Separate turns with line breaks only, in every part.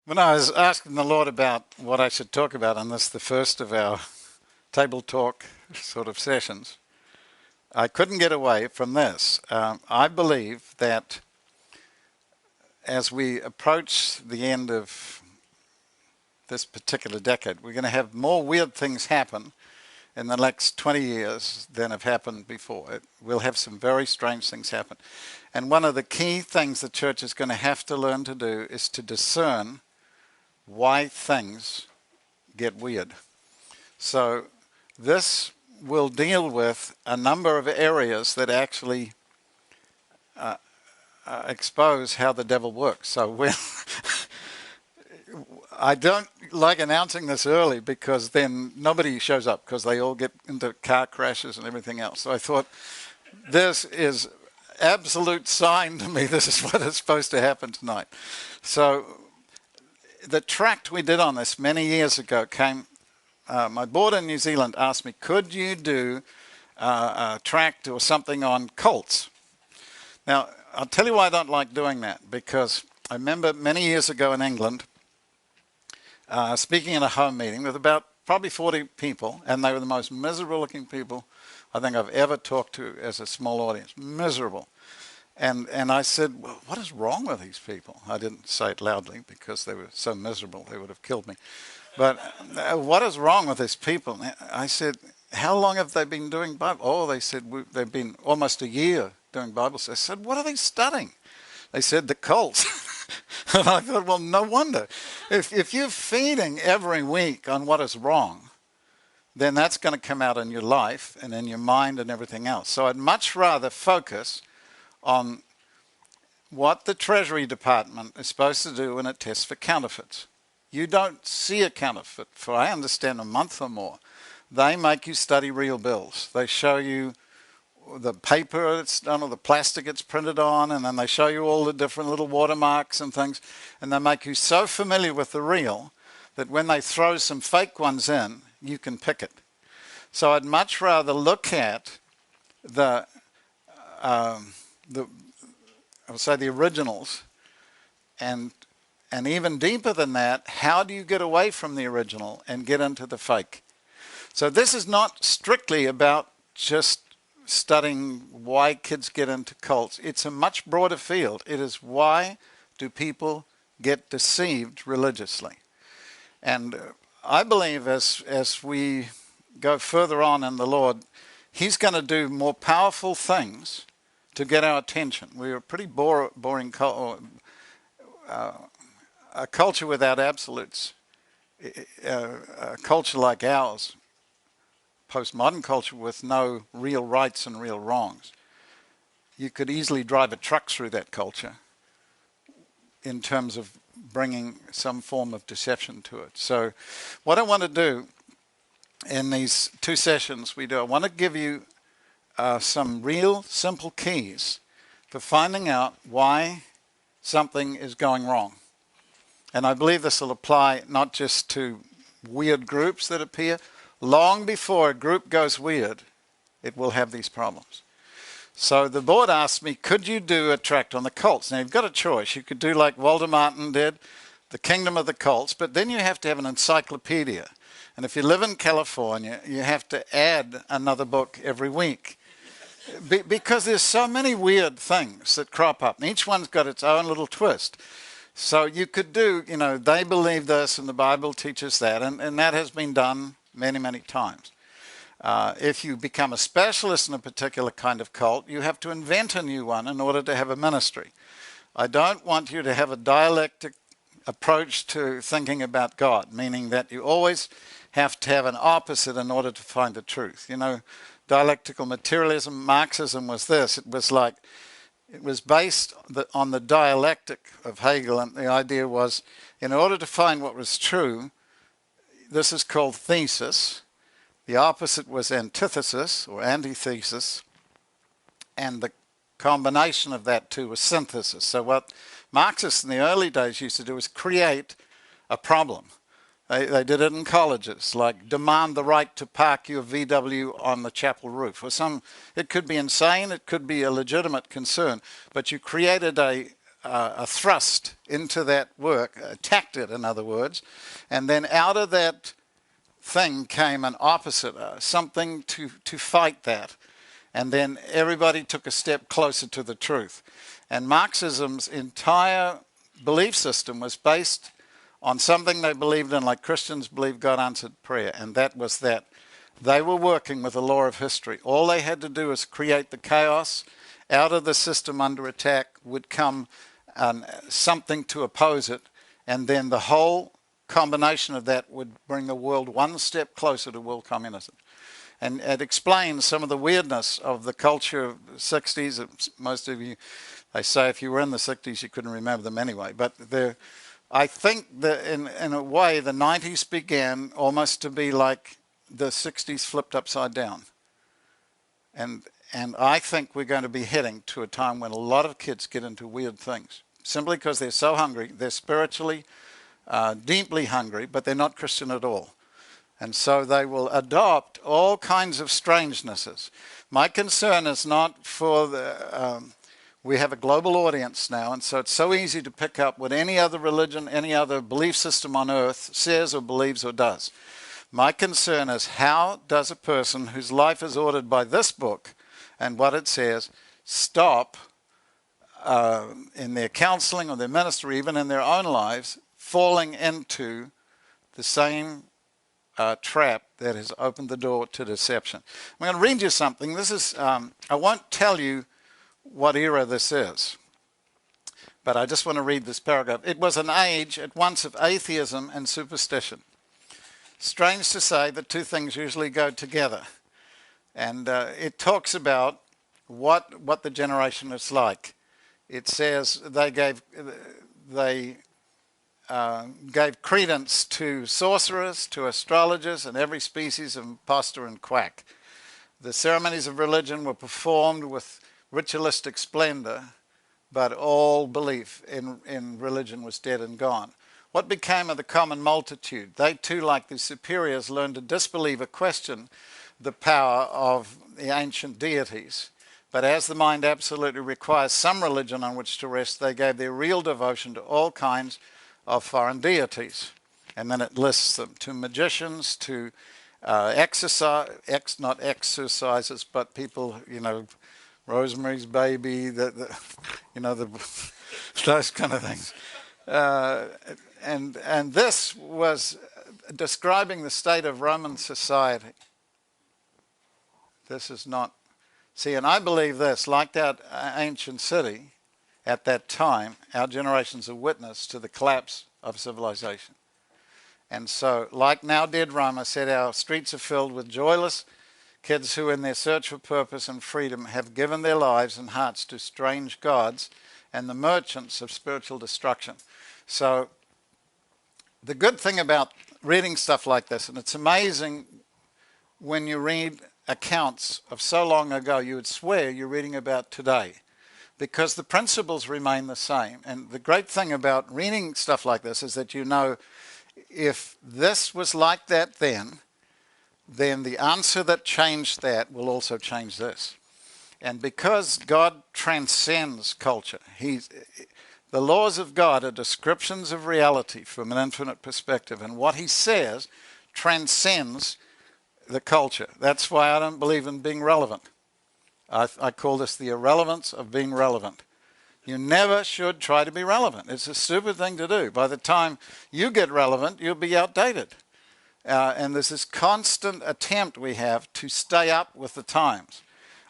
When I was asking the Lord about what I should talk about on this, the first of our table talk sort of sessions, I couldn't get away from this. I believe that as we approach the end of this particular decade, we're going to have more weird things happen in the next 20 years than have happened before. We'll have some very strange things happen. And one of the key things the church is going to have to learn to do is to discern why things get weird. So this will deal with a number of areas that actually expose how the devil works. So I don't like announcing this early because then nobody shows up because they all get into car crashes and everything else. So I thought this is absolute sign to me this is what is supposed to happen tonight. So the tract we did on this many years ago came, my board in New Zealand asked me, could you do a tract or something on cults? Now, I'll tell you why I don't like doing that, because I remember many years ago in England, speaking in a home meeting with about probably 40 people, and they were the most miserable looking people I think I've ever talked to as a small audience. Miserable. And I said, well, what is wrong with these people? I didn't say it loudly because they were so miserable they would have killed me. But what is wrong with these people? I said, how long have they been doing Bible? Oh, they said, they've been almost a year doing Bible study. I said, what are they studying? They said, the cults. And I thought, well, no wonder. If you're feeding every week on what is wrong, then that's going to come out in your life and in your mind and everything else. So I'd much rather focus on what the Treasury Department is supposed to do when it tests for counterfeits. You don't see a counterfeit for, I understand, a month or more. They make you study real bills. They show you the paper it's done or the plastic it's printed on, and then they show you all the different little watermarks and things, and they make you so familiar with the real that when they throw some fake ones in, you can pick it. So I'd much rather look at the I would say the originals, and even deeper than that, how do you get away from the original and get into the fake? So this is not strictly about just studying why kids get into cults. It's a much broader field. It is why do people get deceived religiously? And I believe as we go further on in the Lord, He's going to do more powerful things to get our attention. We're a pretty boring a culture without absolutes. A culture like ours, postmodern culture with no real rights and real wrongs. You could easily drive a truck through that culture in terms of bringing some form of deception to it. So what I want to do in these two sessions I want to give you some real simple keys for finding out why something is going wrong. And I believe this will apply not just to weird groups that appear. Long before a group goes weird, it will have these problems. So the board asked me, could you do a tract on the cults? Now you've got a choice. You could do like Walter Martin did, The Kingdom of the Cults, but then you have to have an encyclopedia. And if you live in California, you have to add another book every week. Because there's so many weird things that crop up, and each one's got its own little twist. So you could do, they believe this and the Bible teaches that, and that has been done many, many times. If you become a specialist in a particular kind of cult, you have to invent a new one in order to have a ministry. I don't want you to have a dialectic approach to thinking about God, meaning that you always have to have an opposite in order to find the truth. Dialectical materialism, Marxism was this. It was based on the dialectic of Hegel, and the idea was, in order to find what was true, this is called thesis. The opposite was antithesis or antithesis, and the combination of that two was synthesis. So what Marxists in the early days used to do was create a problem. They did it in colleges, like demand the right to park your VW on the chapel roof. Or it could be insane, it could be a legitimate concern, but you created a a thrust into that work, attacked it, in other words, and then out of that thing came an opposite, something to fight that. And then everybody took a step closer to the truth. And Marxism's entire belief system was based on something they believed in, like Christians believe God answered prayer, and that was that they were working with the law of history. All they had to do was create the chaos. Out of the system under attack would come something to oppose it, and then the whole combination of that would bring the world one step closer to world communism. And it explains some of the weirdness of the culture of the 60s. Most of you, they say if you were in the 60s, you couldn't remember them anyway. But I think that in a way, the 90s began almost to be like the 60s flipped upside down. And I think we're going to be heading to a time when a lot of kids get into weird things, simply because they're so hungry. They're spiritually deeply hungry, but they're not Christian at all. And so they will adopt all kinds of strangenesses. My concern is not for the... we have a global audience now, and so it's so easy to pick up what any other religion, any other belief system on earth says or believes or does. My concern is, how does a person whose life is ordered by this book and what it says stop in their counseling or their ministry, even in their own lives, falling into the same trap that has opened the door to deception? I'm going to read you something. This is, I won't tell you what era this is, but I just want to read this paragraph. It was an age at once of atheism and superstition. Strange to say, the two things usually go together. And it talks about what the generation is like. It says they gave credence to sorcerers, to astrologers, and every species of impostor and quack. The ceremonies of religion were performed with ritualistic splendor, but all belief in religion was dead and gone. What became of the common multitude? They too, like the superiors, learned to disbelieve or question the power of the ancient deities. But as the mind absolutely requires some religion on which to rest, they gave their real devotion to all kinds of foreign deities. And then it lists them, to magicians, to not exercises, but people, Rosemary's Baby, those kind of things. And this was describing the state of Roman society. This is not... See, and I believe this, like that ancient city, at that time, our generation's a witness to the collapse of civilization. And so, like now dead Rome, I said, our streets are filled with joyless kids who, in their search for purpose and freedom, have given their lives and hearts to strange gods and the merchants of spiritual destruction. So, the good thing about reading stuff like this, and it's amazing when you read accounts of so long ago, you would swear you're reading about today, because the principles remain the same. And the great thing about reading stuff like this is that if this was like that then the answer that changed that will also change this. And because God transcends culture, the laws of God are descriptions of reality from an infinite perspective, and what he says transcends the culture. That's why I don't believe in being relevant. I call this the irrelevance of being relevant. You never should try to be relevant. It's a stupid thing to do. By the time you get relevant, you'll be outdated. And there's this constant attempt we have to stay up with the times.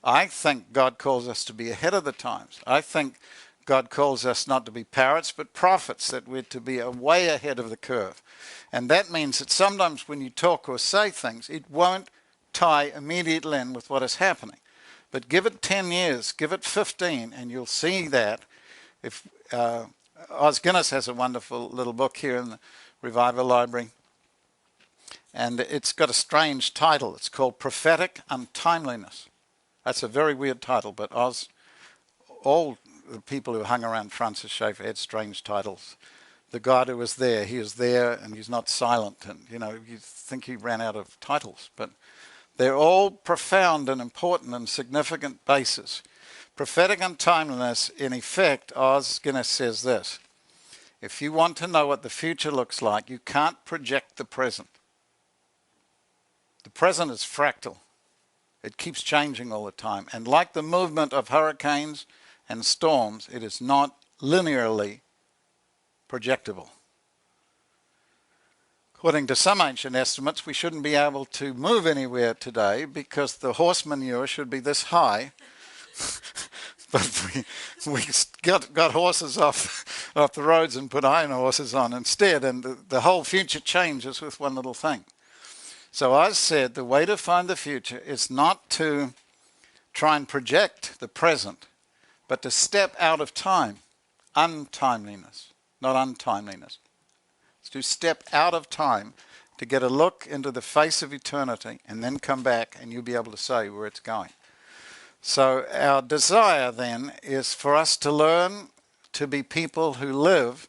I think God calls us to be ahead of the times. I think God calls us not to be parrots, but prophets, that we're to be way ahead of the curve. And that means that sometimes when you talk or say things, it won't tie immediately in with what is happening. But give it 10 years, give it 15, and you'll see that. If Os Guinness has a wonderful little book here in the Revival Library, and it's got a strange title. It's called Prophetic Untimeliness. That's a very weird title, but all the people who hung around Francis Schaeffer had strange titles. The God who was there, he is there, and he's not silent. And, you think he ran out of titles. But They're all profound and important and significant bases. Prophetic untimeliness, in effect, Os Guinness says this: if you want to know what the future looks like, you can't project the present. The present is fractal. It keeps changing all the time. And like the movement of hurricanes and storms, it is not linearly projectable. According to some ancient estimates, we shouldn't be able to move anywhere today because the horse manure should be this high. But we got horses off the roads and put iron horses on instead, and the whole future changes with one little thing. So I said the way to find the future is not to try and project the present, but to step out of time. Untimeliness, not untimeliness. It's to step out of time to get a look into the face of eternity and then come back and you'll be able to say where it's going. So our desire then is for us to learn to be people who live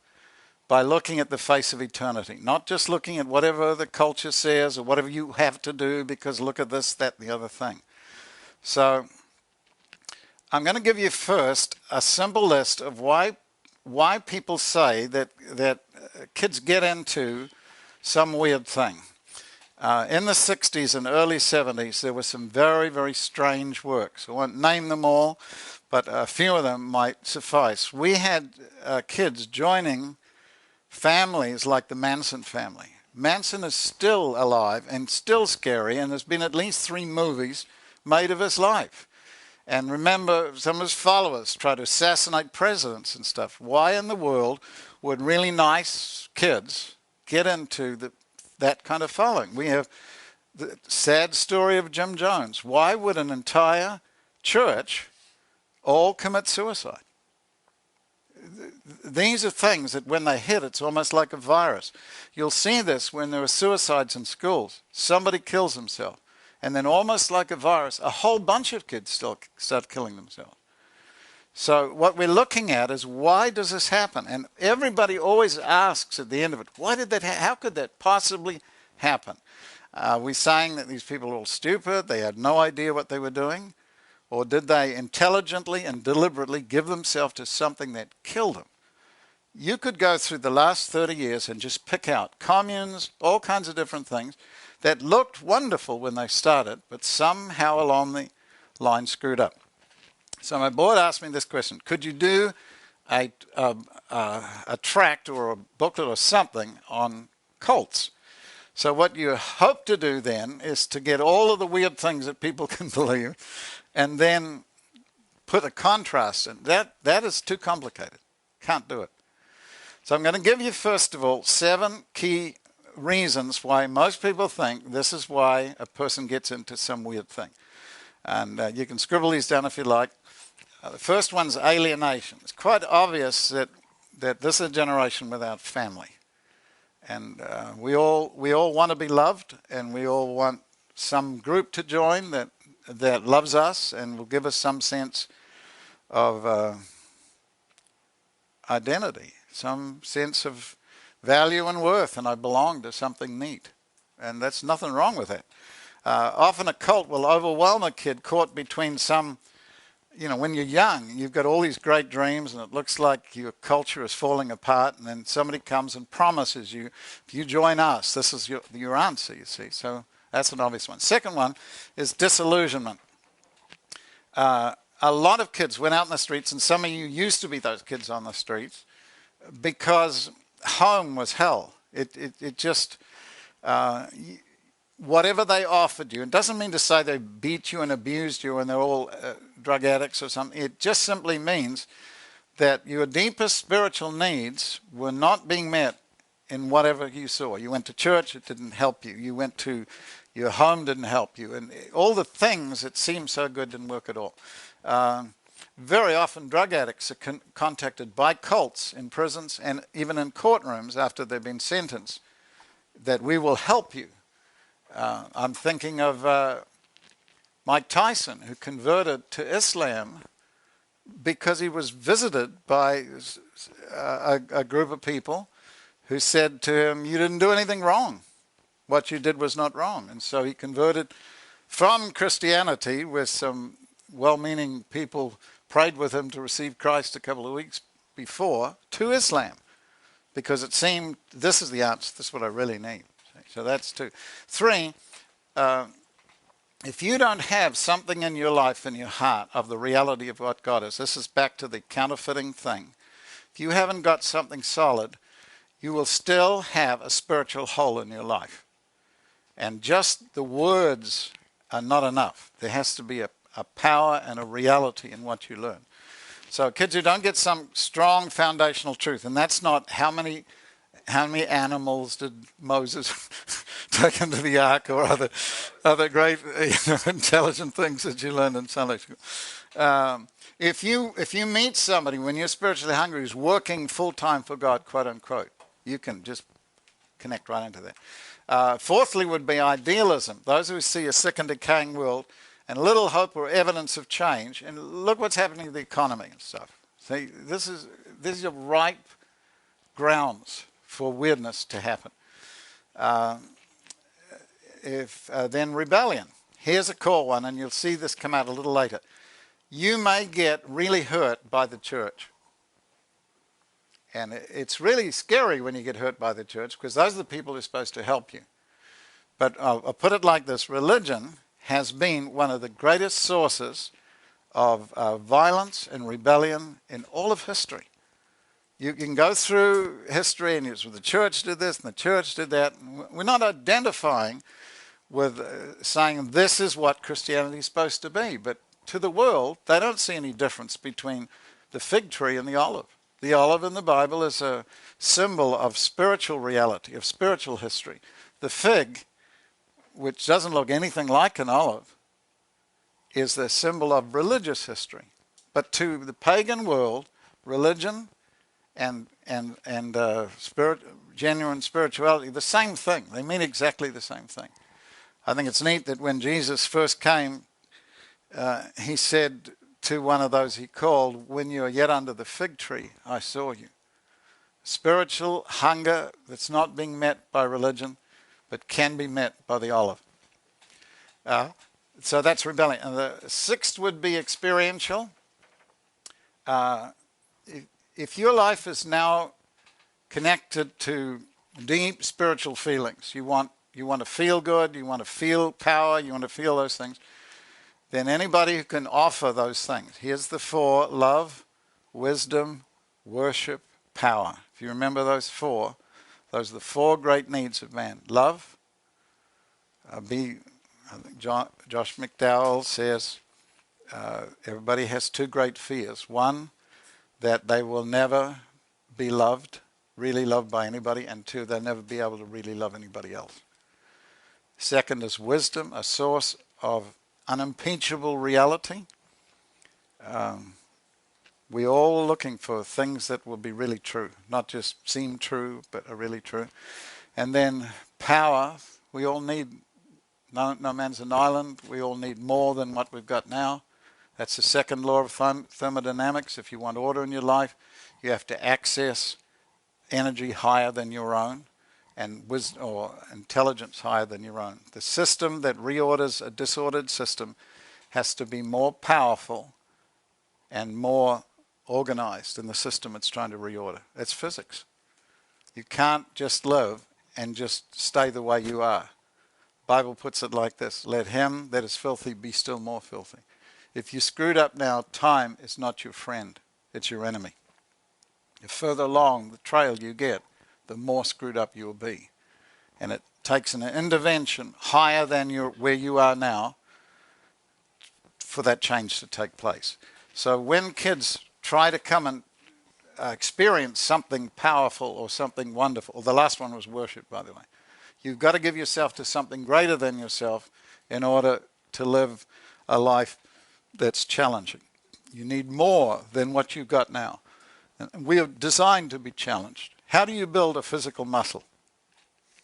by looking at the face of eternity, not just looking at whatever the culture says or whatever you have to do because look at this, that, and the other thing. So I'm going to give you first a simple list of why people say that kids get into some weird thing. In the 60s and early 70s, there were some very, very strange works. I won't name them all, but a few of them might suffice. We had kids joining families like the Manson family. Manson is still alive and still scary, and there's been at least 3 movies made of his life. And remember, some of his followers try to assassinate presidents and stuff. Why in the world would really nice kids get into that kind of following? We have the sad story of Jim Jones. Why would an entire church all commit suicide? These are things that when they hit, it's almost like a virus. You'll see this when there are suicides in schools. Somebody kills himself. And then almost like a virus, a whole bunch of kids still start killing themselves. So what we're looking at is, why does this happen? And everybody always asks at the end of it, why did that how could that possibly happen? We're saying that these people are all stupid, they had no idea what they were doing, or did they intelligently and deliberately give themselves to something that killed them? You could go through the last 30 years and just pick out communes, all kinds of different things that looked wonderful when they started, but somehow along the line screwed up. So my board asked me this question: could you do a tract or a booklet or something on cults? So what you hope to do then is to get all of the weird things that people can believe and then put a contrast in. That is too complicated. Can't do it. So I'm going to give you, first of all, 7 key reasons why most people think this is why a person gets into some weird thing. And you can scribble these down if you like. The first one's alienation. It's quite obvious that this is a generation without family. And we all want to be loved, and we all want some group to join that loves us and will give us some sense of identity, some sense of value and worth, and I belong to something neat. And that's nothing wrong with it. Often a cult will overwhelm a kid caught between some, when you're young, you've got all these great dreams and it looks like your culture is falling apart, and then somebody comes and promises you, if you join us, this is your answer, you see. So that's an obvious one. Second one is disillusionment. A lot of kids went out in the streets, and some of you used to be those kids on the streets, because home was hell. It just, whatever they offered you, it doesn't mean to say they beat you and abused you and they're all drug addicts or something. It just simply means that your deepest spiritual needs were not being met in whatever you saw. You went to church, it didn't help you. You went to your home, didn't help you. And all the things that seemed so good didn't work at all. Very often drug addicts are contacted by cults in prisons and even in courtrooms after they've been sentenced, that we will help you. I'm thinking of Mike Tyson, who converted to Islam because he was visited by a group of people who said to him, you didn't do anything wrong. What you did was not wrong. And so he converted from Christianity, where some well-meaning people prayed with him to receive Christ a couple of weeks before, to Islam, because it seemed this is the answer, this is what I really need. So that's 2. 3, if you don't have something in your life, in your heart, of the reality of what God is, this is back to the counterfeiting thing. If you haven't got something solid, you will still have a spiritual hole in your life. And just the words are not enough. There has to be a power and a reality in what you learn. So kids who don't get some strong foundational truth, and that's not how many animals did Moses take into the ark, or other great intelligent things that you learned in Sunday school. If you meet somebody when you're spiritually hungry who's working full time for God, quote unquote, you can just connect right into that. Fourthly would be idealism. Those who see a sick and decaying world and little hope or evidence of change. And look what's happening to the economy and stuff. See, this is a ripe grounds for weirdness to happen. Then rebellion. Here's a core one, and you'll see this come out a little later. You may get really hurt by the church. And it's really scary when you get hurt by the church, because those are the people who are supposed to help you. But I'll put it like this. Religion has been one of the greatest sources of violence and rebellion in all of history. You can go through history and the church did this and the church did that. We're not identifying with saying this is what Christianity is supposed to be. But to the world, they don't see any difference between the fig tree and the olive. The olive in the Bible is a symbol of spiritual reality, of spiritual history. The fig, which doesn't look anything like an olive, is the symbol of religious history. But to the pagan world, religion and genuine spirituality, the same thing. They mean exactly the same thing. I think it's neat that when Jesus first came, he said to one of those he called, when you are yet under the fig tree, I saw you. Spiritual hunger that's not being met by religion, but can be met by the olive. So that's rebellion. And the 6th would be experiential. If your life is now connected to deep spiritual feelings, you want to feel good, you want to feel power, you want to feel those things, then anybody who can offer those things. Here's the 4: love, wisdom, worship, power. If you remember those 4, those are the 4 great needs of man. Love, I think Josh McDowell says everybody has 2 great fears. One, that they will never be loved, really loved by anybody, and 2, they'll never be able to really love anybody else. Second is wisdom, a source of unimpeachable reality. We're all looking for things that will be really true, not just seem true, but are really true. And then power, we all need, no man's an island, we all need more than what we've got now. That's the 2nd law of thermodynamics. If you want order in your life, you have to access energy higher than your own, and wisdom or intelligence higher than your own. The system that reorders a disordered system has to be more powerful and more organized than the system it's trying to reorder. It's physics. You can't just live and just stay the way you are. The Bible puts it like this: let him that is filthy be still more filthy. If you screwed up now, time is not your friend, it's your enemy. The further along the trail you get, the more screwed up you will be. And it takes an intervention higher than where you are now for that change to take place. So when kids try to come and experience something powerful or something wonderful, the last one was worship, by the way. You've got to give yourself to something greater than yourself in order to live a life that's challenging. You need more than what you've got now. And we are designed to be challenged. How do you build a physical muscle?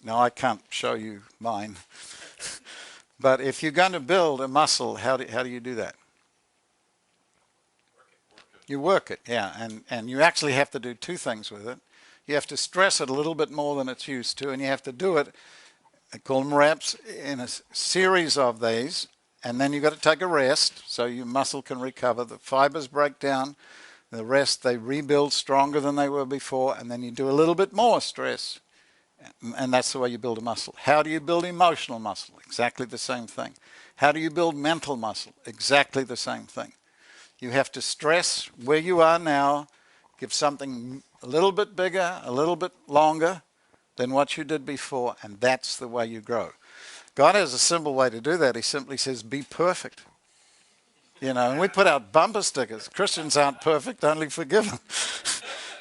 Now, I can't show you mine. But if you're going to build a muscle, how do you do that? You work it, yeah. And you actually have to do 2 things with it. You have to stress it a little bit more than it's used to, and you have to do it, I call them reps, in a series of these and then you've got to take a rest so your muscle can recover. The fibers break down, the rest, they rebuild stronger than they were before, and then you do a little bit more stress. And that's the way you build a muscle. How do you build emotional muscle? Exactly the same thing. How do you build mental muscle? Exactly the same thing. You have to stress where you are now, give something a little bit bigger, a little bit longer than what you did before, and that's the way you grow. God has a simple way to do that. He simply says, be perfect. You know, and we put out bumper stickers. Christians aren't perfect, only forgiven.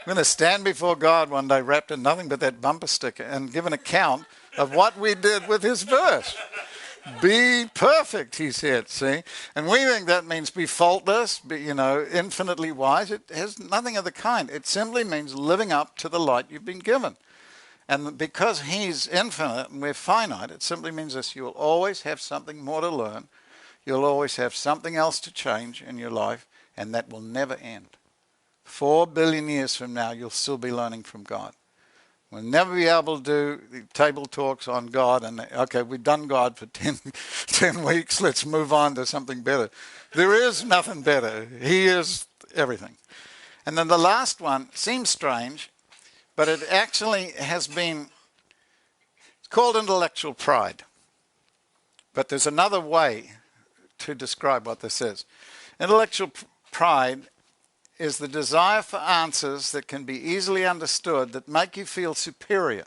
I'm going to stand before God one day wrapped in nothing but that bumper sticker and give an account of what we did with his verse. Be perfect, he said, see? And we think that means be faultless, be, infinitely wise. It has nothing of the kind. It simply means living up to the light you've been given. And because he's infinite and we're finite, it simply means this: you'll always have something more to learn. You'll always have something else to change in your life, and that will never end. 4 billion years from now, you'll still be learning from God. We'll never be able to do the table talks on God and, okay, we've done God for 10 weeks, let's move on to something better. There is nothing better. He is everything. And then the last one seems strange, but it actually has been, it's called intellectual pride. But there's another way to describe what this is. Intellectual pride is the desire for answers that can be easily understood that make you feel superior.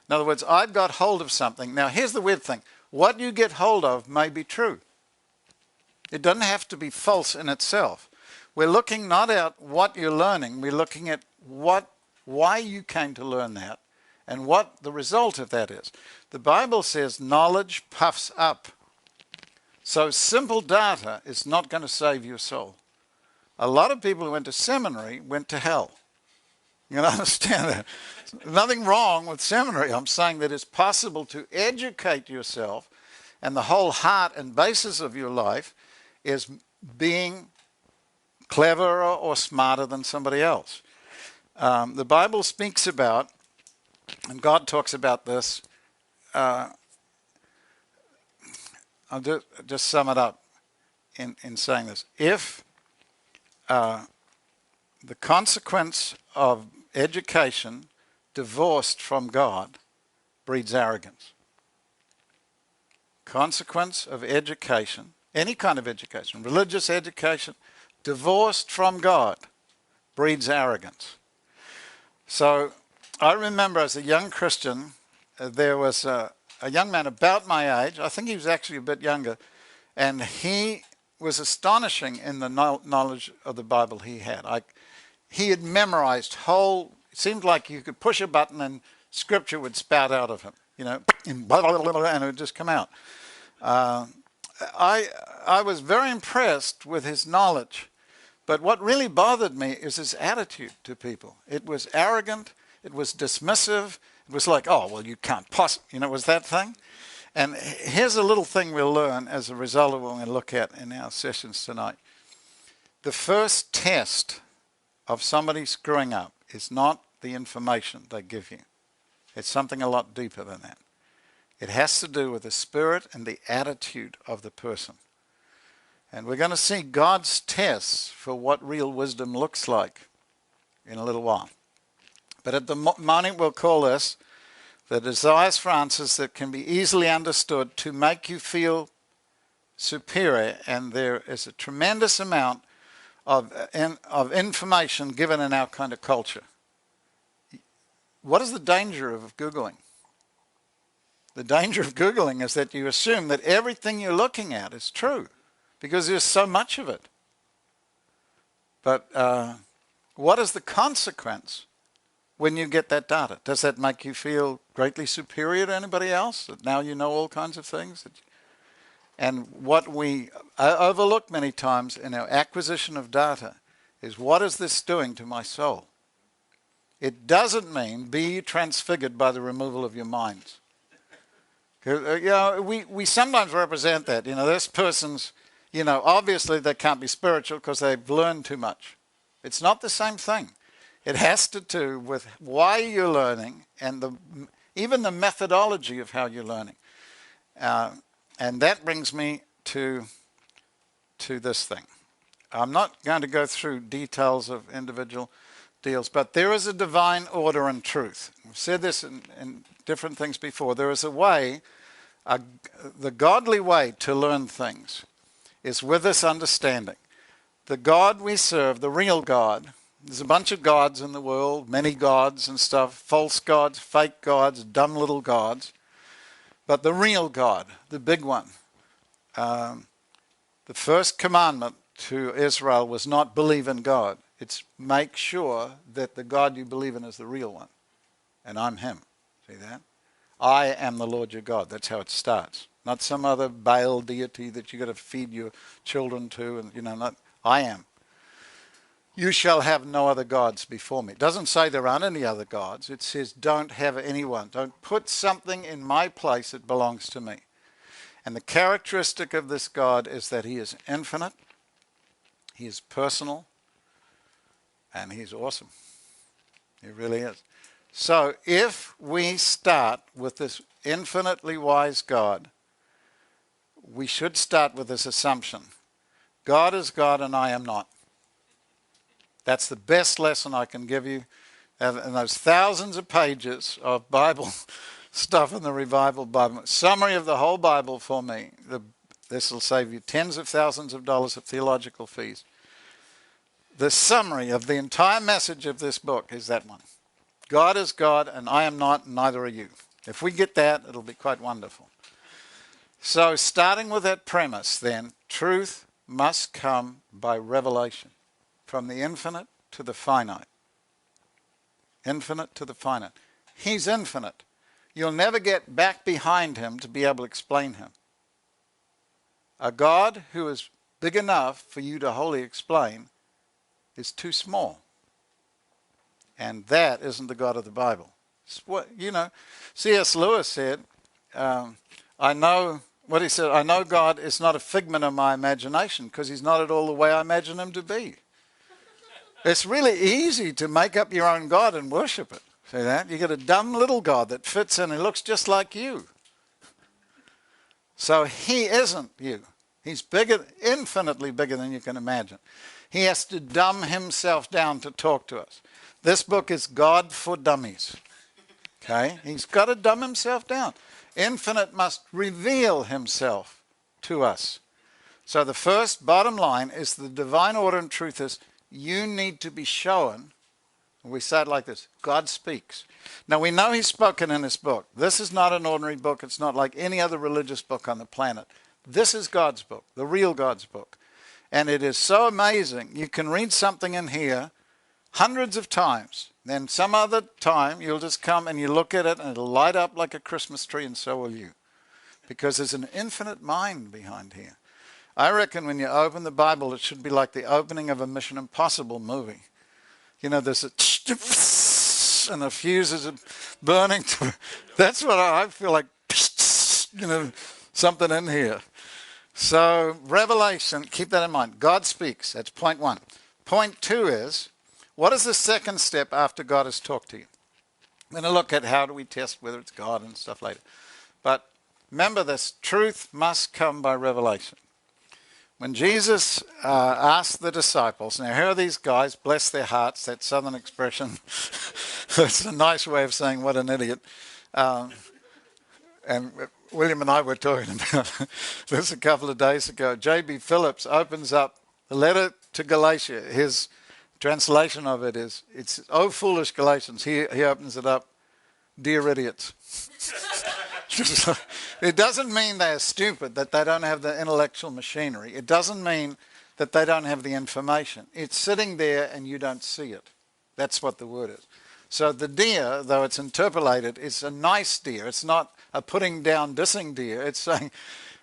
In other words, I've got hold of something. Now, here's the weird thing. What you get hold of may be true. It doesn't have to be false in itself. We're looking not at what you're learning. We're looking at why you came to learn that and what the result of that is. The Bible says knowledge puffs up. So simple data is not going to save your soul. A lot of people who went to seminary went to hell. You can understand that. Nothing wrong with seminary. I'm saying that it's possible to educate yourself, and the whole heart and basis of your life is being cleverer or smarter than somebody else. The Bible speaks about, and God talks about this, I'll just sum it up in saying this. If the consequence of education divorced from God breeds arrogance. Consequence of education, any kind of education, religious education, divorced from God breeds arrogance. So I remember as a young Christian, there was a young man about my age, I think he was actually a bit younger, and he was astonishing in the knowledge of the Bible he had. He had memorized it seemed like you could push a button and scripture would spout out of him, and it would just come out. I was very impressed with his knowledge, but what really bothered me is his attitude to people. It was arrogant, it was dismissive, it was like, oh, well, you can't possibly, it was that thing. And here's a little thing we'll learn as a result of what we're going to look at in our sessions tonight. The first test of somebody screwing up is not the information they give you. It's something a lot deeper than that. It has to do with the spirit and the attitude of the person. And we're going to see God's tests for what real wisdom looks like in a little while. But at the moment we'll call this the desires for answers that can be easily understood to make you feel superior, and there is a tremendous amount of information given in our kind of culture. What is the danger of Googling? The danger of Googling is that you assume that everything you're looking at is true because there's so much of it. But what is the consequence when you get that data? Does that make you feel greatly superior to anybody else? That now you know all kinds of things? And what we overlook many times in our acquisition of data is, what is this doing to my soul? It doesn't mean be transfigured by the removal of your minds. We sometimes represent that. This person's, obviously they can't be spiritual because they've learned too much. It's not the same thing. It has to do with why you're learning and even the methodology of how you're learning. And that brings me to this thing. I'm not going to go through details of individual deals, but there is a divine order and truth. We've said this in different things before. There is a way, the godly way to learn things is with this understanding. The God we serve, the real God, there's a bunch of gods in the world, many gods and stuff, false gods, fake gods, dumb little gods. But the real God, the big one, the first commandment to Israel was not believe in God. It's make sure that the God you believe in is the real one. And I'm him. See that? I am the Lord your God. That's how it starts. Not some other Baal deity that you got to feed your children to. And not. I am. You shall have no other gods before me. It doesn't say there aren't any other gods. It says don't have anyone. Don't put something in my place that belongs to me. And the characteristic of this God is that he is infinite, he is personal, and he's awesome. He really is. So if we start with this infinitely wise God, we should start with this assumption. God is God and I am not. That's the best lesson I can give you. And those thousands of pages of Bible stuff in the Revival Bible, summary of the whole Bible for me. This will save you tens of thousands of dollars of theological fees. The summary of the entire message of this book is that one. God is God and I am not, and neither are you. If we get that, it'll be quite wonderful. So starting with that premise then, truth must come by revelation. From the infinite to the finite. Infinite to the finite. He's infinite. You'll never get back behind him to be able to explain him. A God who is big enough for you to wholly explain is too small. And that isn't the God of the Bible. It's what, C.S. Lewis said, I know God is not a figment of my imagination because he's not at all the way I imagine him to be. It's really easy to make up your own God and worship it. See that? You get a dumb little God that fits in and looks just like you. So he isn't you. He's bigger, infinitely bigger than you can imagine. He has to dumb himself down to talk to us. This book is God for dummies. Okay? He's got to dumb himself down. Infinite must reveal himself to us. So the first bottom line is the divine order and truth is you need to be shown, we say it like this, God speaks. Now we know he's spoken in this book. This is not an ordinary book. It's not like any other religious book on the planet. This is God's book, the real God's book. And it is so amazing. You can read something in here hundreds of times. Then some other time you'll just come and you look at it and it'll light up like a Christmas tree, and so will you. Because there's an infinite mind behind here. I reckon when you open the Bible, it should be like the opening of a Mission Impossible movie. There's a and the fuses are burning. That's what I feel like, something in here. So revelation, keep that in mind. God speaks. That's point one. Point two is, what is the second step after God has talked to you? I'm going to look at how do we test whether it's God and stuff later. But remember this, truth must come by revelation. When Jesus asked the disciples, now here are these guys, bless their hearts, that southern expression. It's a nice way of saying what an idiot. And William and I were talking about this a couple of days ago. J.B. Phillips opens up the letter to Galatia. His translation of it is, it's, oh foolish Galatians. He opens it up, dear idiots. It doesn't mean they're stupid, that they don't have the intellectual machinery. It doesn't mean that they don't have the information. It's sitting there and you don't see it. That's what the word is. So the dear, though it's interpolated, it's a nice dear. It's not a putting down, dissing dear. It's saying,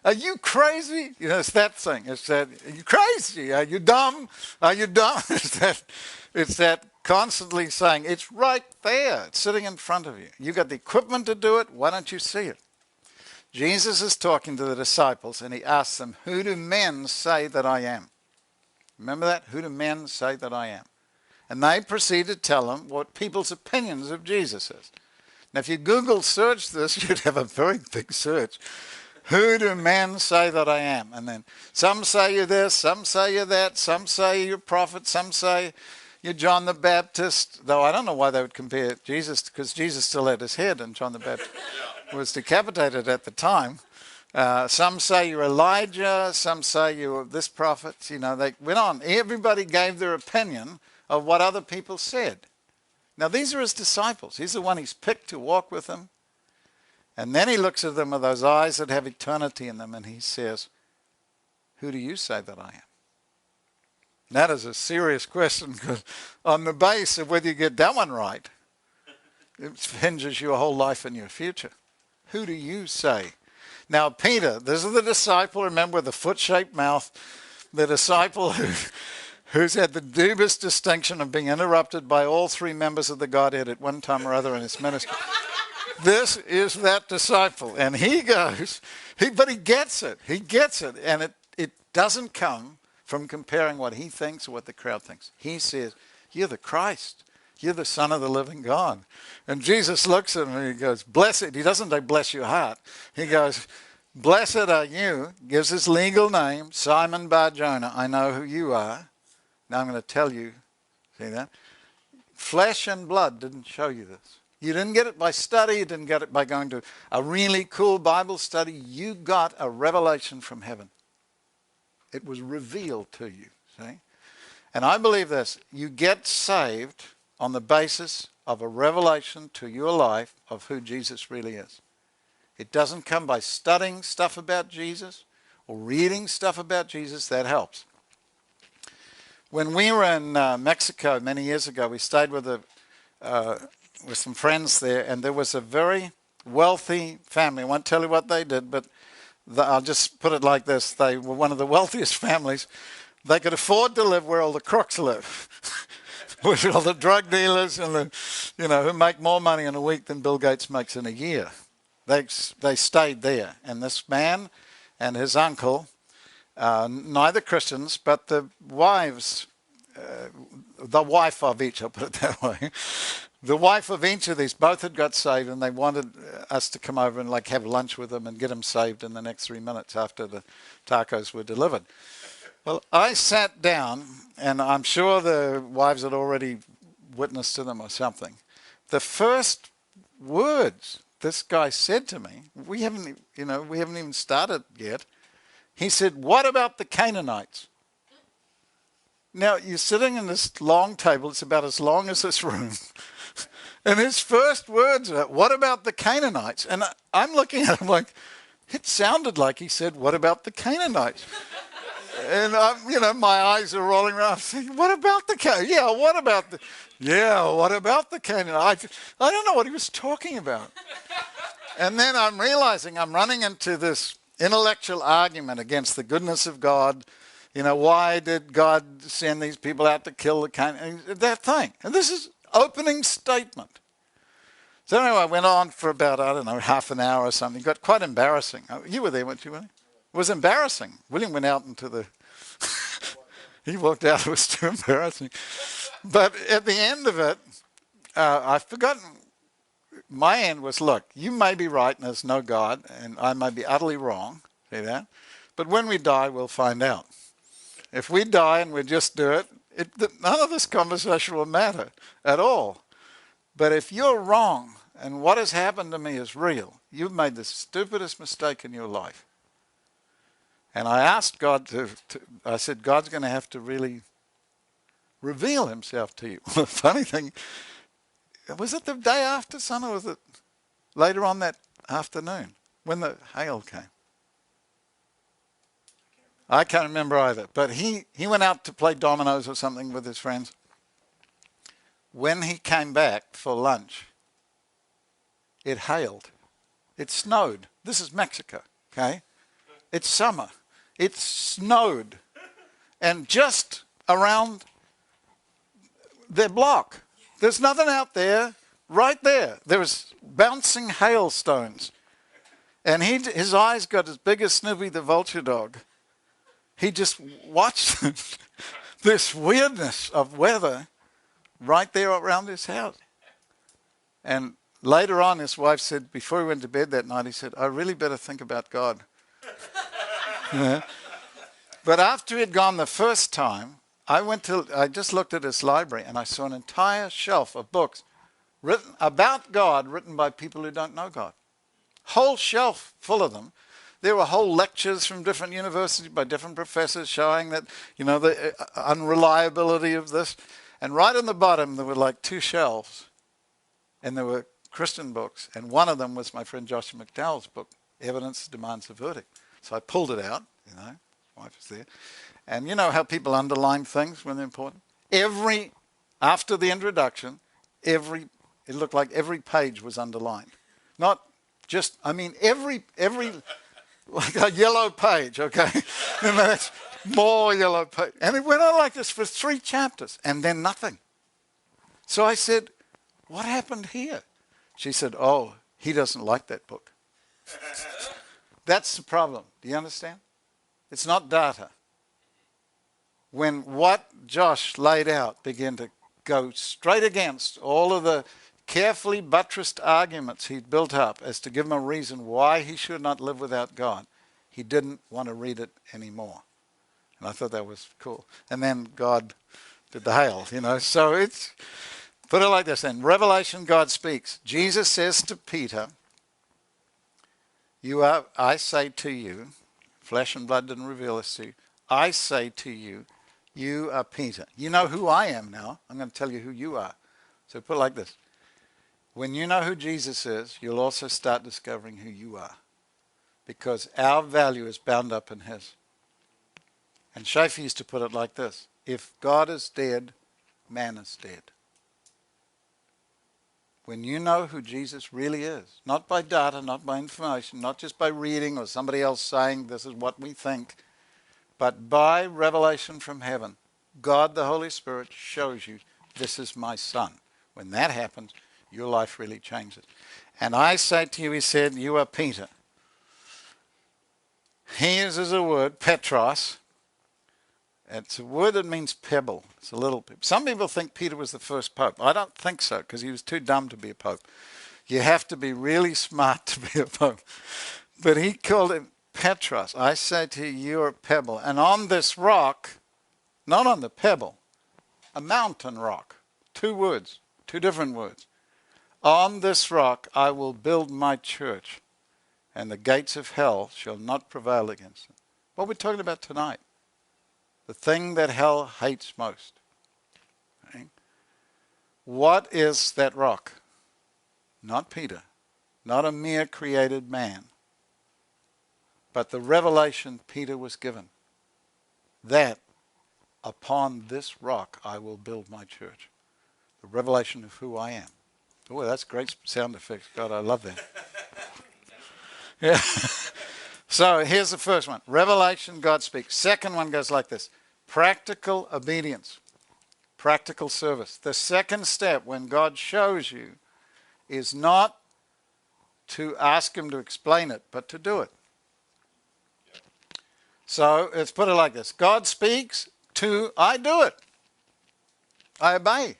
are you crazy? It's that thing. It's that, are you crazy? Are you dumb? Are you dumb? It's that constantly saying, it's right there. It's sitting in front of you. You got the equipment to do it. Why don't you see it? Jesus is talking to the disciples and he asks them, who do men say that I am? Remember that? Who do men say that I am? And they proceed to tell him what people's opinions of Jesus is. Now if you Google search this, you'd have a very big search. Who do men say that I am? And then some say you're this, some say you're that, some say you're a prophet, some say you're John the Baptist. Though I don't know why they would compare Jesus, because Jesus still had his head and John the Baptist was decapitated at the time. Some say you're Elijah, some say you're this prophet. You know, they went on. Everybody gave their opinion of what other people said. Now, these are his disciples. He's the one he's picked to walk with him. And then he looks at them with those eyes that have eternity in them, and he says, who do you say that I am? That is a serious question, because on the base of whether you get that one right, it hinges your whole life and your future. Who do you say? Now, Peter, this is the disciple, remember, with the foot-shaped mouth, the disciple who's had the dubious distinction of being interrupted by all three members of the Godhead at one time or other in his ministry. This is that disciple. And he goes, but he gets it. He gets it. And it doesn't come from comparing what he thinks or what the crowd thinks. He says, you're the Christ. You're the Son of the living God. And Jesus looks at him and he goes, blessed. He doesn't say, bless your heart. He goes, blessed are you, gives his legal name, Simon Bar-Jonah. I know who you are. Now I'm going to tell you, see that? Flesh and blood didn't show you this. You didn't get it by study. You didn't get it by going to a really cool Bible study. You got a revelation from heaven. It was revealed to you, see? And I believe this. You get saved on the basis of a revelation to your life of who Jesus really is. It doesn't come by studying stuff about Jesus or reading stuff about Jesus. That helps. When we were in Mexico many years ago, we stayed with some friends there, and there was a very wealthy family. I won't tell you what they did, but I'll just put it like this. They were one of the wealthiest families. They could afford to live where all the crooks live, with all the drug dealers and who make more money in a week than Bill Gates makes in a year. They stayed there, and this man and his uncle, neither Christians, but the wife of each, I'll put it that way. The wife of each of these both had got saved, and they wanted us to come over and have lunch with them and get them saved in the next 3 minutes after the tacos were delivered. Well, I sat down, and I'm sure the wives had already witnessed to them or something. The first words this guy said to me, we haven't even started yet. He said, "What about the Canaanites?" Now, you're sitting in this long table, it's about as long as this room. And his first words are, "What about the Canaanites?" And I'm looking at him like, it sounded like he said, "What about the Canaanites?" And my eyes are rolling around. I'm saying, "What about the Canaanites? Yeah, what about the Canaanites?" I don't know what he was talking about. And then I'm realizing I'm running into this intellectual argument against the goodness of God. Why did God send these people out to kill the Canaanites? That thing. And this is opening statement. So anyway, I went on for about, half an hour or something. It got quite embarrassing. You were there, weren't you, William? It was embarrassing. William went out into the... he walked out. It was too embarrassing. But at the end of it, I've forgotten... My end was, look, you may be right and there's no God, and I may be utterly wrong. See that? But when we die, we'll find out. If we die and we just do it, none of this conversation will matter at all. But if you're wrong and what has happened to me is real, you've made the stupidest mistake in your life. And I asked God I said, God's going to have to really reveal himself to you. The funny thing, was it the day after sun or was it later on that afternoon when the hail came? I can't remember either. But he went out to play dominoes or something with his friends. When he came back for lunch, it hailed. It snowed. This is Mexico, okay? It's summer. It snowed. And just around their block. There's nothing out there. Right there. There was bouncing hailstones. And his eyes got as big as Snoopy the vulture dog. He just watched this weirdness of weather right there around his house. And later on, his wife said, before he went to bed that night, he said, "I really better think about God, Yeah. But after he'd gone the first time, I just looked at his library and I saw an entire shelf of books written about God, written by people who don't know God. Whole shelf full of them. There were whole lectures from different universities by different professors showing that, the unreliability of this. And right on the bottom, there were like 2 shelves, and there were Christian books. And one of them was my friend Joshua McDowell's book, Evidence Demands a Verdict. So I pulled it out, my wife was there. And you know how people underline things when they're important? After the introduction, it looked like every page was underlined. Not just, every like a yellow page, okay? And that's more yellow page. And it went on like this for 3 chapters, and then nothing. So I said, what happened here? She said, oh, he doesn't like that book. That's the problem. Do you understand? It's not data. When what Josh laid out began to go straight against all of the carefully buttressed arguments he'd built up as to give him a reason why he should not live without God, he didn't want to read it anymore. And I thought that was cool. And then God did the hail, So it's, put it like this then. Revelation, God speaks. Jesus says to Peter, I say to you, flesh and blood didn't reveal this to you, I say to you, you are Peter. You know who I am now. I'm going to tell you who you are. So put it like this. When you know who Jesus is, you'll also start discovering who you are. Because our value is bound up in his. And Schaeffer used to put it like this. If God is dead, man is dead. When you know who Jesus really is, not by data, not by information, not just by reading or somebody else saying this is what we think, but by revelation from heaven, God the Holy Spirit shows you, this is my son. When that happens, your life really changes. And I say to you, he said, you are Peter. He uses a word, Petros. It's a word that means pebble. It's a little. Some people think Peter was the first pope. I don't think so, because he was too dumb to be a pope. You have to be really smart to be a pope. But he called him Petros. I say to you, you are a pebble. And on this rock, not on the pebble, a mountain rock. 2 words, 2 different words. On this rock I will build my church, and the gates of hell shall not prevail against it. What we're talking about tonight. The thing that hell hates most. Right? What is that rock? Not Peter. Not a mere created man. But the revelation Peter was given. That upon this rock I will build my church. The revelation of who I am. Oh, that's great sound effects. God, I love that. Yeah. So here's the first one. Revelation, God speaks. Second one goes like this. Practical obedience. Practical service. The second step when God shows you is not to ask him to explain it, but to do it. So let's put it like this. God speaks to, I do it. I obey.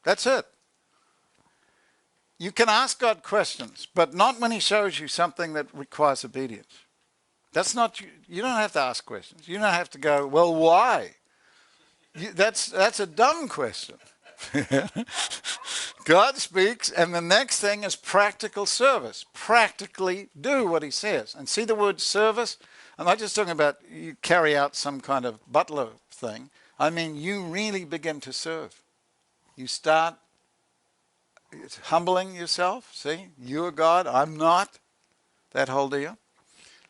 That's it. You can ask God questions, but not when he shows you something that requires obedience. That's not, you don't have to ask questions. You don't have to go, well, why? That's a dumb question. God speaks, and the next thing is practical service. Practically do what he says. And see the word service? I'm not just talking about you carry out some kind of butler thing. I mean, you really begin to serve. You start humbling yourself. See, you're God, I'm not. That whole deal.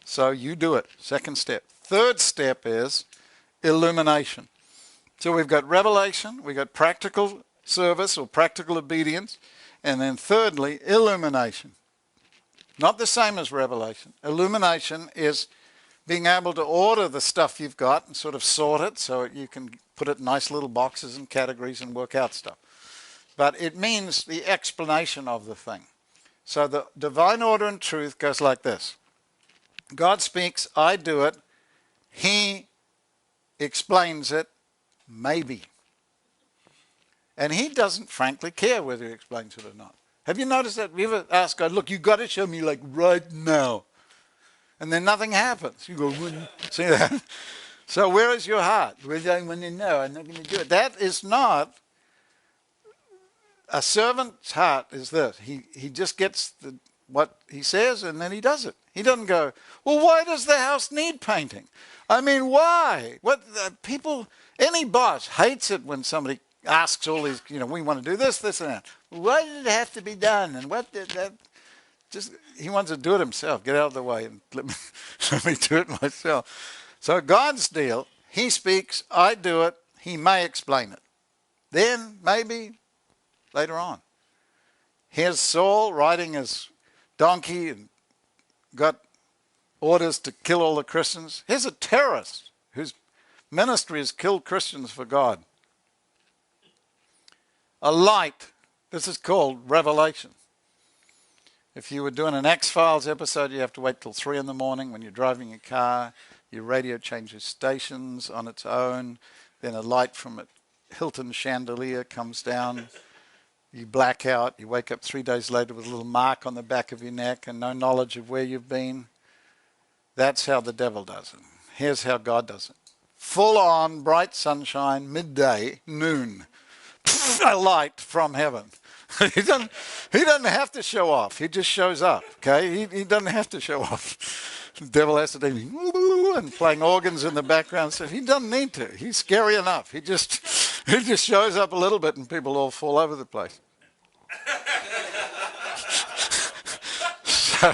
So you do it. Second step. Third step is illumination. So we've got revelation, we've got practical service or practical obedience, and then thirdly, illumination. Not the same as revelation. Illumination is being able to order the stuff you've got and sort of sort it so you can put it in nice little boxes and categories and work out stuff. But it means the explanation of the thing. So the divine order and truth goes like this. God speaks, I do it, he explains it, maybe. And he doesn't frankly care whether he explains it or not. Have you noticed that? Have you ever asked God, look, you've got to show me like right now. and then nothing happens. You go, see that? So where is your heart? We're saying, when you know, I'm not going to do it. That is not, a servant's heart is this. He just gets what he says and then he does it. He doesn't go, well, why does the house need painting? I mean, why? People, any boss hates it when somebody asks all these, we want to do this, this, and that. Why did it have to be done? And what did that? Just, he wants to do it himself. Get out of the way and let me do it myself. So God's deal, he speaks, I do it, he may explain it. Then, maybe, later on. Here's Saul riding his donkey and got orders to kill all the Christians. Here's a terrorist whose ministry has killed Christians for God. A light. This is called revelation. If you were doing an X-Files episode, you have to wait till 3 in the morning when you're driving your car. Your radio changes stations on its own. Then a light from a Hilton chandelier comes down. You black out. You wake up 3 days later with a little mark on the back of your neck and no knowledge of where you've been. That's how the devil does it. Here's how God does it. Full on, bright sunshine, midday, noon. A light from heaven. He doesn't have to show off. He just shows up. Okay, he doesn't have to show off. The devil has to do and playing organs in the background. So he doesn't need to. He's scary enough. He just shows up a little bit and people all fall over the place. So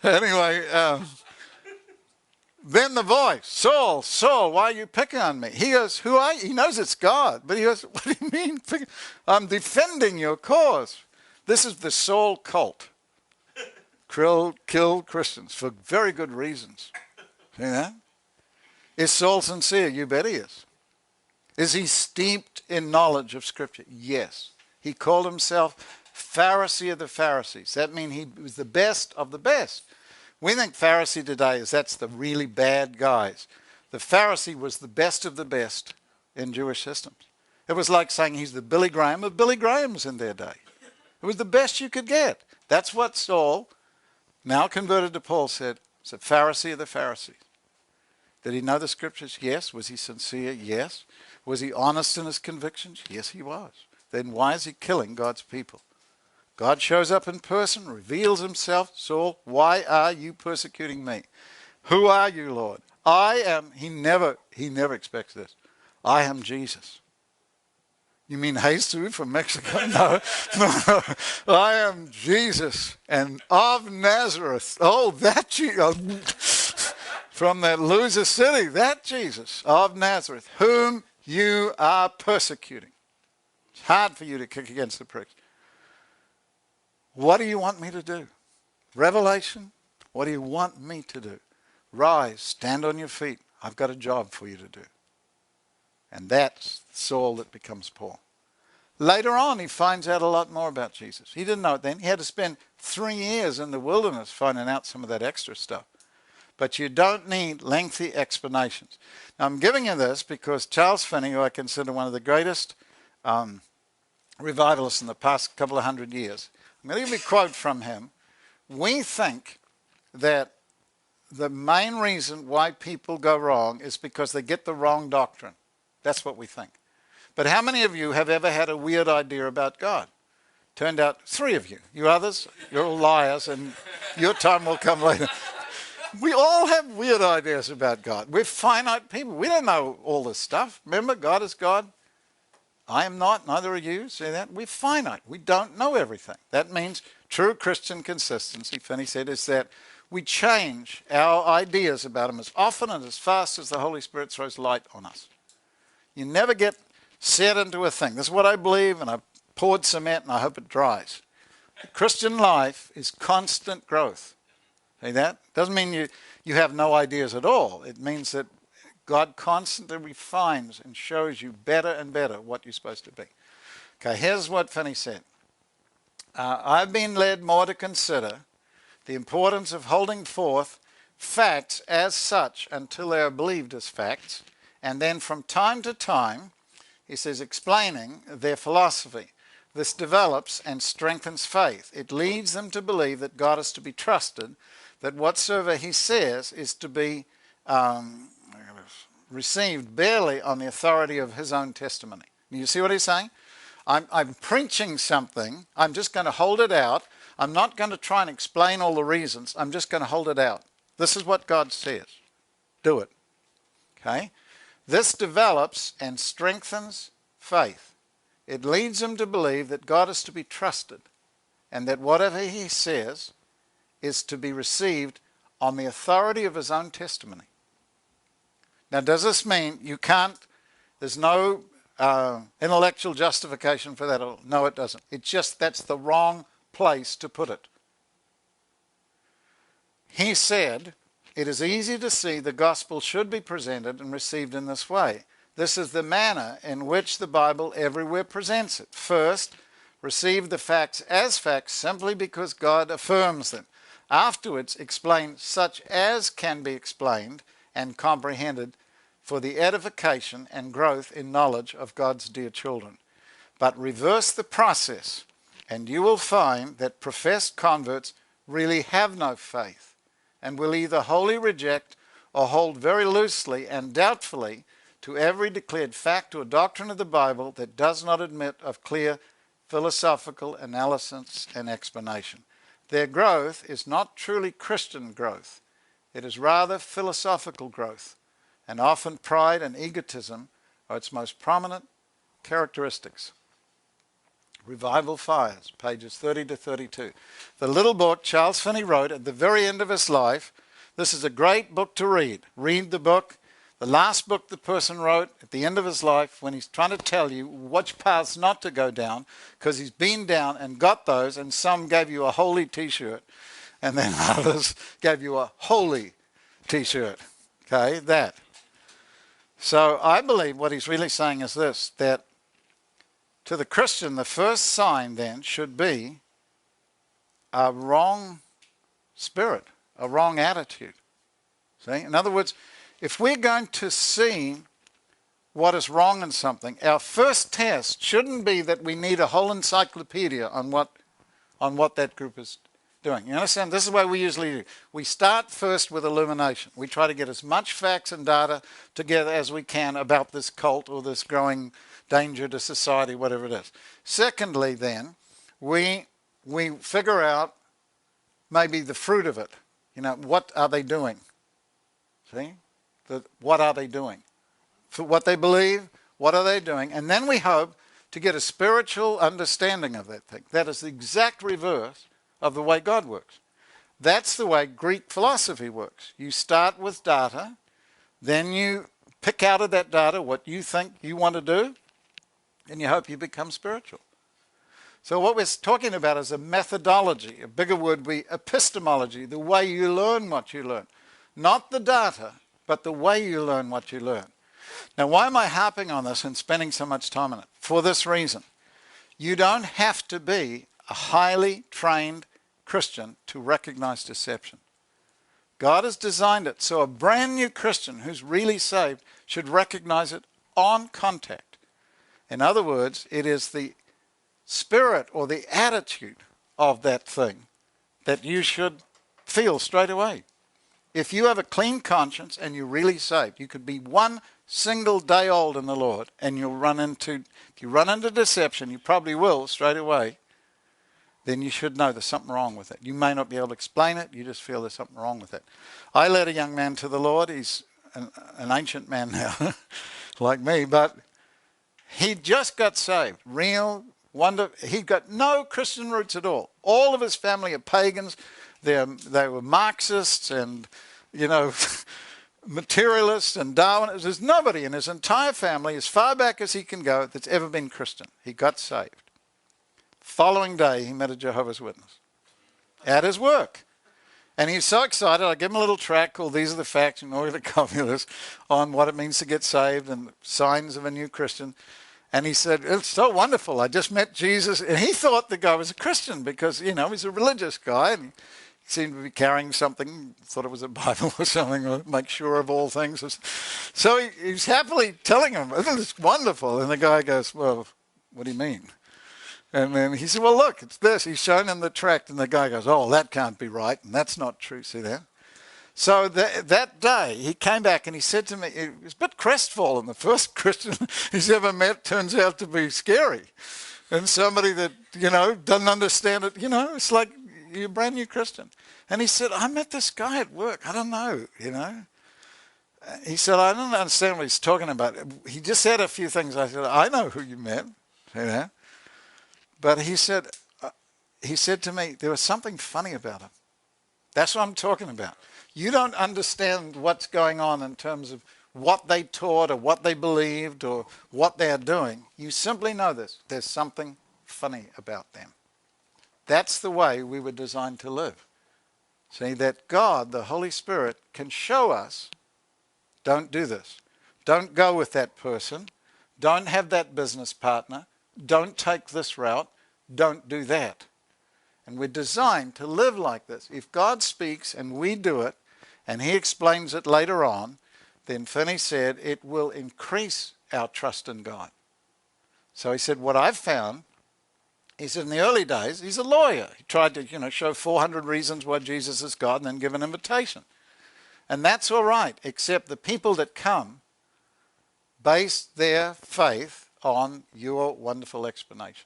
anyway, then the voice, Saul, Saul, why are you picking on me? He goes, who are you? He knows it's God, but he goes, what do you mean? I'm defending your cause. This is the Saul cult. Kill Christians for very good reasons. See that? Is Saul sincere? You bet he is. Is he steeped in knowledge of Scripture? Yes. He called himself Pharisee of the Pharisees. That means he was the best of the best. We think Pharisee today that's the really bad guys. The Pharisee was the best of the best in Jewish systems. It was like saying he's the Billy Graham of Billy Grahams in their day. It was the best you could get. That's what Saul, now converted to Paul, said. It's a Pharisee of the Pharisees. Did he know the Scriptures? Yes. Was he sincere? Yes. Was he honest in his convictions? Yes, he was. Then why is he killing God's people? God shows up in person, reveals himself. Saul, why are you persecuting me? Who are you, Lord? I am, he never expects this. I am Jesus. You mean Jesus from Mexico? No. I am Jesus and of Nazareth. Oh, that Jesus. From that loser city, that Jesus of Nazareth, whom you are persecuting. It's hard for you to kick against the pricks. What do you want me to do? Revelation, what do you want me to do? Rise, stand on your feet. I've got a job for you to do. And that's Saul that becomes Paul. Later on, he finds out a lot more about Jesus. He didn't know it then. He had to spend 3 years in the wilderness finding out some of that extra stuff. But you don't need lengthy explanations. Now, I'm giving you this because Charles Finney, who I consider one of the greatest revivalists in the past couple of 100 years, I'm going to give you a quote from him. We think that the main reason why people go wrong is because they get the wrong doctrine. That's what we think. But how many of you have ever had a weird idea about God? Turned out 3 of you. You others, you're all liars and your time will come later. We all have weird ideas about God. We're finite people. We don't know all this stuff. Remember, God is God. I am not, neither are you. See that? We're finite. We don't know everything. That means true Christian consistency, Finney said, is that we change our ideas about him as often and as fast as the Holy Spirit throws light on us. You never get set into a thing. This is what I believe, and I've poured cement and I hope it dries. The Christian life is constant growth. See that? Doesn't mean you have no ideas at all. It means that God constantly refines and shows you better and better what you're supposed to be. Okay, here's what Finney said. I've been led more to consider the importance of holding forth facts as such until they are believed as facts, and then from time to time, he says, explaining their philosophy. This develops and strengthens faith. It leads them to believe that God is to be trusted, that whatsoever he says is to be received barely on the authority of his own testimony. You see what he's saying? I'm preaching something. I'm just going to hold it out. I'm not going to try and explain all the reasons. I'm just going to hold it out. This is what God says. Do it. Okay? This develops and strengthens faith. It leads him to believe that God is to be trusted and that whatever he says is to be received on the authority of his own testimony. Now, does this mean you can't, there's no intellectual justification for that? No, it doesn't. It's just that's the wrong place to put it. He said, it is easy to see the gospel should be presented and received in this way. This is the manner in which the Bible everywhere presents it. First, receive the facts as facts simply because God affirms them. Afterwards, explain such as can be explained and comprehended for the edification and growth in knowledge of God's dear children. But reverse the process, and you will find that professed converts really have no faith and will either wholly reject or hold very loosely and doubtfully to every declared fact or doctrine of the Bible that does not admit of clear philosophical analysis and explanation. Their growth is not truly Christian growth. It is rather philosophical growth, and often pride and egotism are its most prominent characteristics. Revival Fires, pages 30 to 32. The little book Charles Finney wrote at the very end of his life. This is a great book to read. Read the book. The last book the person wrote at the end of his life when he's trying to tell you which paths not to go down because he's been down and got those, and some gave you a holy t-shirt and then others gave you a holy t-shirt. Okay, that. So I believe what he's really saying is this, that to the Christian, the first sign then should be a wrong spirit, a wrong attitude. See? In other words, if we're going to see what is wrong in something, our first test shouldn't be that we need a whole encyclopedia on what that group is doing. You understand? This is the way we usually do. We start first with illumination. We try to get as much facts and data together as we can about this cult or this growing danger to society, whatever it is. Secondly, then, we figure out maybe the fruit of it. You know, what are they doing? See? What are they doing? For what they believe, what are they doing? And then we hope to get a spiritual understanding of that thing. That is the exact reverse of the way God works. That's the way Greek philosophy works. You start with data, then you pick out of that data what you think you want to do, and you hope you become spiritual. So what we're talking about is a methodology. A bigger word would be epistemology, the way you learn what you learn. Not the data, but the way you learn what you learn. Now, why am I harping on this and spending so much time on it? For this reason. You don't have to be a highly trained Christian to recognize deception. God has designed it so a brand new Christian who's really saved should recognize it on contact. In other words, it is the spirit or the attitude of that thing that you should feel straight away. If you have a clean conscience and you're really saved, you could be one single day old in the Lord and you'll if you run into deception, you probably will straight away, then you should know there's something wrong with it. You may not be able to explain it, you just feel there's something wrong with it. I led a young man to the Lord. He's an ancient man now, like me, but he just got saved. Real wonder. He got no Christian roots at all. All of his family are pagans. They were Marxists and, materialists and Darwinists. There's nobody in his entire family, as far back as he can go, that's ever been Christian. He got saved. Following day, he met a Jehovah's Witness at his work. And he's so excited. I gave him a little tract called These Are the Facts, and order to copy this on what it means to get saved and signs of a new Christian. And he said, it's so wonderful. I just met Jesus. And he thought the guy was a Christian because, he's a religious guy. And he seemed to be carrying something, thought it was a Bible or something, or make sure of all things. So he's happily telling him, it's wonderful. And the guy goes, well, what do you mean? And then he said, well, look, it's this. He's shown him the tract, and the guy goes, oh, that can't be right, and that's not true. See that? So that day, he came back and he said to me, he was a bit crestfallen. The first Christian he's ever met turns out to be scary. And somebody that, doesn't understand it, it's like you're a brand new Christian. And he said, I met this guy at work. I don't know. He said, I don't understand what he's talking about. He just said a few things. I said, I know who you met. But he said to me, there was something funny about him. That's what I'm talking about. You don't understand what's going on in terms of what they taught or what they believed or what they're doing. You simply know this. There's something funny about them. That's the way we were designed to live. See, that God, the Holy Spirit, can show us, don't do this. Don't go with that person. Don't have that business partner. Don't take this route. Don't do that. And we're designed to live like this. If God speaks and we do it, and he explains it later on, then Finney said it will increase our trust in God. So he said, what I've found, he said in the early days, he's a lawyer. He tried to, show 400 reasons why Jesus is God and then give an invitation. And that's all right, except the people that come base their faith on your wonderful explanation.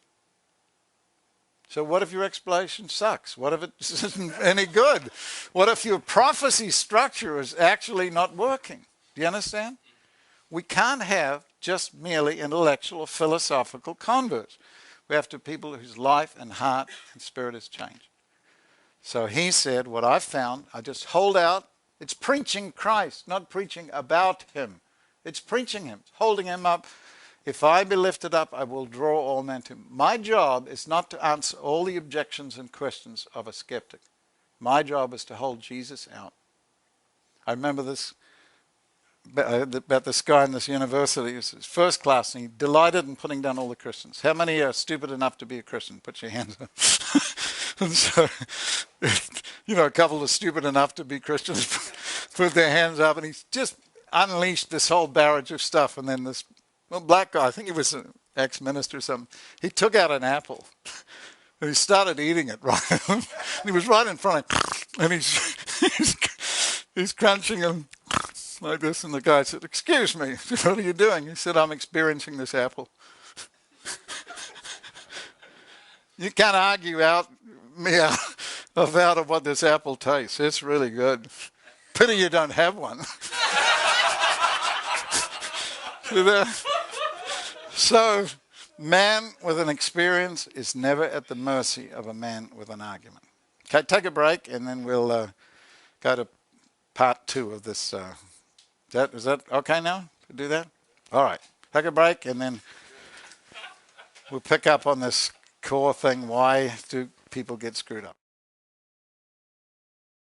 So what if your explanation sucks? What if it isn't any good? What if your prophecy structure is actually not working? Do you understand? We can't have just merely intellectual or philosophical converts. We have to have people whose life and heart and spirit has changed. So he said, what I've found, I just hold out. It's preaching Christ, not preaching about him. It's preaching him, holding him up. If I be lifted up, I will draw all men to him. My job is not to answer all the objections and questions of a skeptic. My job is to hold Jesus out. I remember this about this guy in this university. It was his first class, and he delighted in putting down all the Christians. How many are stupid enough to be a Christian? Put your hands up. And so, a couple are stupid enough to be Christians put their hands up, and he just unleashed this whole barrage of stuff. And then this black guy, I think he was an ex-minister or something, he took out an apple and he started eating it, right? And he was right in front of him, and he's crunching them like this, and the guy said, excuse me, what are you doing? He said, I'm experiencing this apple. You can't argue me out of what this apple tastes. It's really good. Pity you don't have one. So, man with an experience is never at the mercy of a man with an argument. Okay, take a break, and then we'll go to part 2 of this. Is that okay now to do that? All right, take a break, and then we'll pick up on this core thing. Why do people get screwed up?